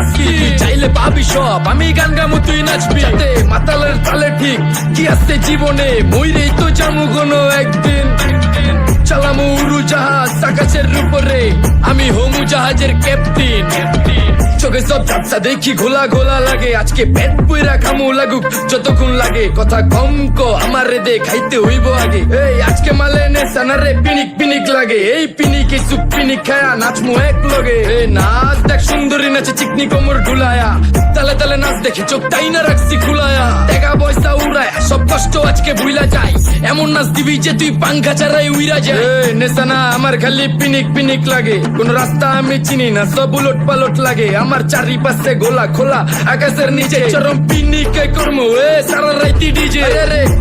টাস্কি, তুই চাইলে পাবি সব, আমি গান গামু তুই নাচবি। যাতে মাতালের তালে ঠিক কি আছে জীবনে, মইরেই তো জামু কোনো একদিন। চালামু উড়োজাহাজ আকাশের উপরে, আমি হোমু জাহাজের ক্যাপ্টেন। চোখে সব ঝাপসা দেখি ঘোলা ঘোলা লাগে, আজকে পেট পুইরা খামু লাগুক যতক্ষণ লাগে। কথা কম কো আমার রে দে খাইতে হইব আগে। এই আজকে মালে নে সানারে পিনিক পিনিক লাগে, এই পিনিকে সুপ পিনিক খায়া নাচমু এক লগে। এই নাচ দেখ সুন্দরী নাচে চিকনি কোমর ঢুলায়া, তালে তালে নাচ দেখে চোখ তাই না রাখছি খুলায়া। টাকা পয়সা উড়ায় সব কষ্ট আজকে ভুলা যায়, এমন নাচ দিবি যে তুই পাঙ্খা ছাড়াই উইরা যায়। নেশানা আমার খালি পিনিক পিনিক লাগে, কোন রাস্তা আমি চিনি না, সব উলট পালট লাগে। আমার চারিপাশে গোলা খোলা আকাশের নিচে, চরম পিনিকে কর্মো সারা রাইতি ডিজে।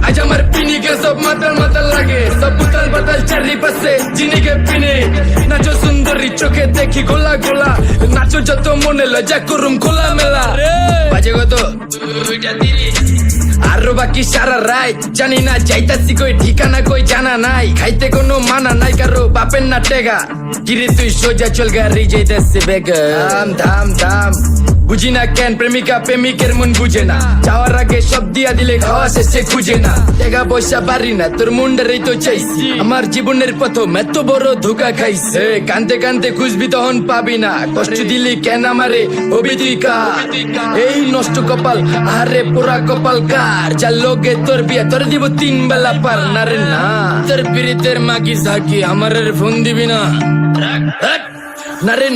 আজ আমার পিনিকে সব মাতাল মাতাল লাগে, সব উতাল বাতাল চারিপাশে জিনিকে পিনিক। নাচো সুন্দরী চোখে দেখি গোলা গোলা, নাচো যত মনে লজ্জা করুম খোলা মেলা। বাজে কত আরো বাকি সারা রাত জানি না, যাইতাছি কই ঠিকানা কই জানা নাই। খাইতে কোনো মানা নাই কারো বাপের না টেগা, কিরে তুই সোজা চল গাড়ি যাইতাছে বেগা। ধাম ধাম ধাম বুঝি না কেন প্রেমিকা প্রেমিকের মন বুঝে না, যাওয়ার আগে সব দিয়া দিলে খাওয়া শেষে খুঁজে না। টাকা পয়সা পারি না তোর মুন্ডারেই তো চাইছি, আমার জীবনের প্রথম এত বড় ধোকা খাইছে। কানতে কানতে খুঁজবি তখন পাবি না, কষ্ট দিলি কেন আমারে হবি তুই কার। এই নষ্ট কপাল আরে পোড়া কপাল কার, যার লোকে তোর বিয়া তোর দিব 3 বেলা পার না রে না। তোর পিরিতের মাগি সাকি আমার ফোন দিবি না না রে।